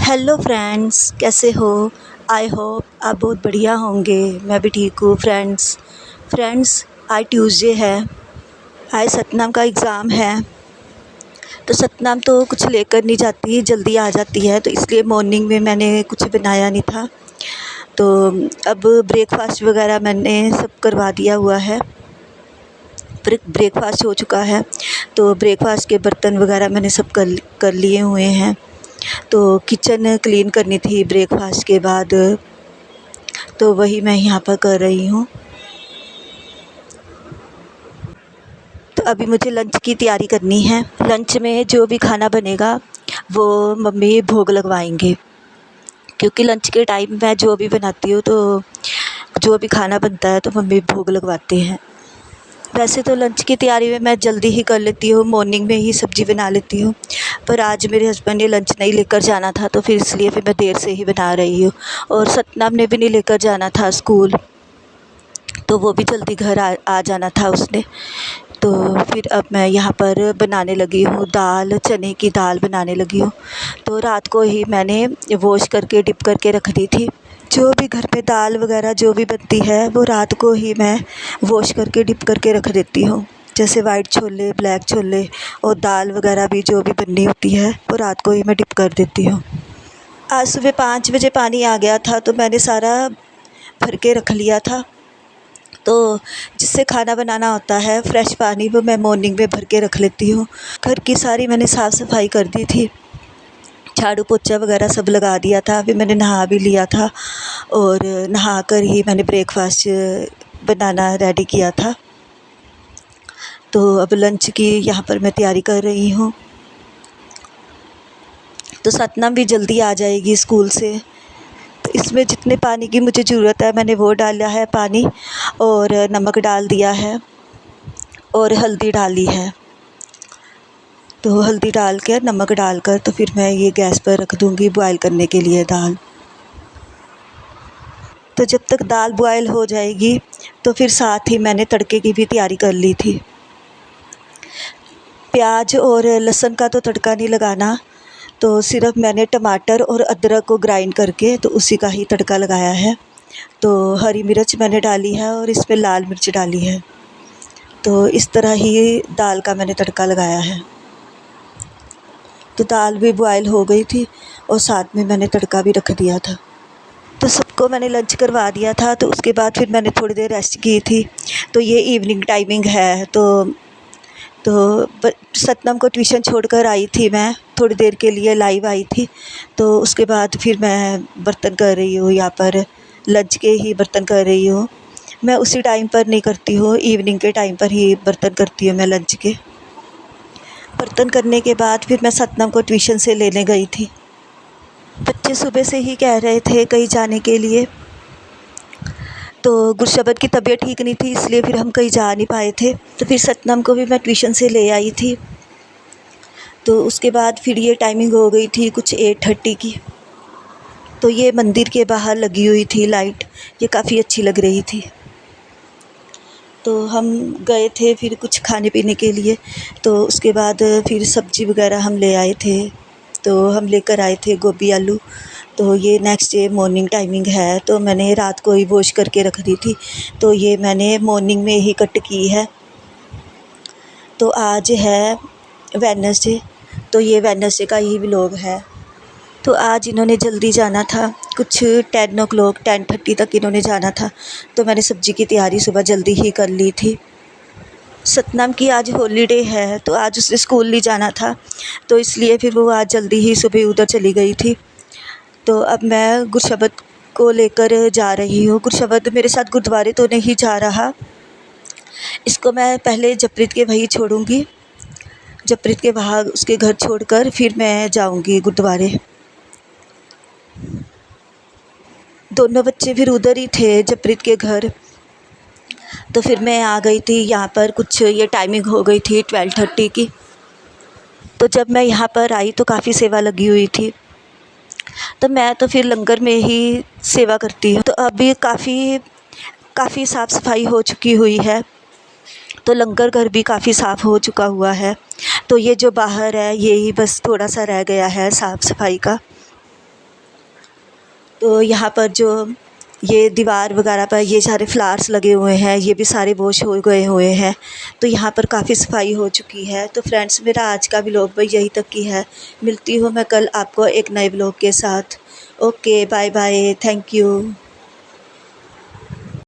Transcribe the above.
Hello friends, कैसे हो? I hope आप बहुत बढ़िया होंगे। मैं भी ठीक हूँ फ्रेंड्स आज ट्यूसडे है। आज सतनाम का एग्ज़ाम है। तो सतनाम तो कुछ लेकर नहीं जाती, जल्दी आ जाती है, तो इसलिए मॉर्निंग में मैंने कुछ बनाया नहीं था। तो अब ब्रेकफास्ट वगैरह मैंने सब करवा दिया हुआ है। ब्रेकफास्ट हो चुका है, तो ब्रेकफास्ट के बर्तन वगैरह मैंने सब कर लिए हुए हैं। तो किचन क्लीन करनी थी ब्रेकफास्ट के बाद, तो वही मैं यहाँ पर कर रही हूँ। तो अभी मुझे लंच की तैयारी करनी है। लंच में जो भी खाना बनेगा वो मम्मी भोग लगवाएंगे, क्योंकि लंच के टाइम मैं जो भी बनाती हूँ तो जो भी खाना बनता है तो मम्मी भोग लगवाते हैं। वैसे तो लंच की तैयारी में मैं जल्दी ही कर लेती हूँ, मॉर्निंग में ही सब्ज़ी बना लेती हूँ, पर आज मेरे हस्बैंड ने लंच नहीं लेकर जाना था, तो फिर इसलिए मैं देर से ही बना रही हूँ। और सतनाम ने भी नहीं लेकर जाना था स्कूल, तो वो भी जल्दी घर आ जाना था उसने। तो फिर अब मैं यहाँ पर बनाने लगी हूँ दाल, चने की दाल बनाने लगी हूँ। तो रात को ही मैंने वॉश करके डिप करके रख दी थी। जो भी घर पे दाल वगैरह जो भी बनती है वो रात को ही मैं वॉश करके डिप करके रख देती हूँ। जैसे वाइट छोले, ब्लैक छोले और दाल वगैरह भी जो भी बननी होती है वो रात को ही मैं डिप कर देती हूँ। आज सुबह 5 बजे पानी आ गया था, तो मैंने सारा भर के रख लिया था। तो जिससे खाना बनाना होता है फ्रेश पानी, वो मैं मॉर्निंग में भर के रख लेती हूँ। घर की सारी मैंने साफ़ सफाई कर दी थी, झाड़ू पोछा वगैरह सब लगा दिया था। अभी मैंने नहा भी लिया था और नहा कर ही मैंने ब्रेकफास्ट बनाना रेडी किया था। तो अब लंच की यहाँ पर मैं तैयारी कर रही हूँ। तो सतनाम भी जल्दी आ जाएगी स्कूल से, तो इसमें जितने पानी की मुझे ज़रूरत है मैंने वो डाला है पानी, और नमक डाल दिया है और हल्दी डाली है। तो हल्दी डाल कर, नमक डालकर, तो फिर मैं ये गैस पर रख दूँगी बॉयल करने के लिए दाल। तो जब तक दाल बॉयल हो जाएगी तो फिर साथ ही मैंने तड़के की भी तैयारी कर ली थी। प्याज और लहसुन का तो तड़का नहीं लगाना, तो सिर्फ मैंने टमाटर और अदरक को ग्राइंड करके तो उसी का ही तड़का लगाया है। तो हरी मिर्च मैंने डाली है और इसमें लाल मिर्च डाली है। तो इस तरह ही दाल का मैंने तड़का लगाया है। तो दाल भी बॉयल हो गई थी और साथ में मैंने तड़का भी रख दिया था। तो सबको मैंने लंच करवा दिया था, तो उसके बाद फिर मैंने थोड़ी देर रेस्ट की थी। तो ये इवनिंग टाइमिंग है, तो सतनाम को ट्यूशन छोड़कर आई थी मैं, थोड़ी देर के लिए लाइव आई थी। तो उसके बाद फिर मैं बर्तन कर रही हूँ, यहाँ पर लंच के ही बर्तन कर रही हूँ। मैं उसी टाइम पर नहीं करती हूँ, इवनिंग के टाइम पर ही बर्तन करती हूँ मैं लंच के। बर्तन करने के बाद फिर मैं सतनाम को ट्यूशन से लेने गई थी। बच्चे सुबह से ही कह रहे थे कहीं जाने के लिए, तो गुरशबद की तबीयत ठीक नहीं थी, इसलिए फिर हम कहीं जा नहीं पाए थे। तो फिर सतनाम को भी मैं ट्यूशन से ले आई थी। तो उसके बाद फिर ये टाइमिंग हो गई थी कुछ 8:30 की। तो ये मंदिर के बाहर लगी हुई थी लाइट, ये काफ़ी अच्छी लग रही थी। तो हम गए थे फिर कुछ खाने पीने के लिए। तो उसके बाद फिर सब्ज़ी वगैरह हम ले आए थे। तो हम लेकर आए थे गोभी आलू। तो ये नेक्स्ट डे मॉर्निंग टाइमिंग है, तो मैंने रात को ही वॉश करके रख दी थी, तो ये मैंने मॉर्निंग में ही कट की है। तो आज है वेडनेसडे, तो ये वेडनेसडे का ही व्लॉग है। तो आज इन्होंने जल्दी जाना था, कुछ 10:30 तक इन्होंने जाना था, तो मैंने सब्ज़ी की तैयारी सुबह जल्दी ही कर ली थी। सतनाम की आज हॉलीडे है, तो आज उसने स्कूल नहीं जाना था, तो इसलिए फिर वो आज जल्दी ही सुबह उधर चली गई थी। तो अब मैं गुरशबद को लेकर जा रही हूँ। गुरशबद मेरे साथ गुरुद्वारे तो नहीं जा रहा, इसको मैं पहले जपरीत के वहीं छोड़ूंगी, जपरीत के वहाँ उसके घर छोड़कर फिर मैं जाऊंगी गुरुद्वारे। दोनों बच्चे फिर उधर ही थे जपरीत के घर। तो फिर मैं आ गई थी यहाँ पर, कुछ ये टाइमिंग हो गई थी 12:30 की। तो जब मैं यहाँ पर आई तो काफ़ी सेवा लगी हुई थी, तो मैं तो फिर लंगर में ही सेवा करती हूँ। तो अभी काफ़ी साफ़ सफाई हो चुकी हुई है, तो लंगर घर भी काफ़ी साफ़ हो चुका हुआ है। तो ये जो बाहर है ये ही बस थोड़ा सा रह गया है साफ़ सफाई का। तो यहाँ पर जो ये दीवार वगैरह पर ये सारे फ्लावर्स लगे हुए हैं, ये भी सारे वॉश हो गए हुए हैं। तो यहाँ पर काफ़ी सफाई हो चुकी है। तो फ्रेंड्स, मेरा आज का व्लॉग भी यही तक की है। मिलती हूँ मैं कल आपको एक नए व्लॉग के साथ। Okay, bye bye, thank you.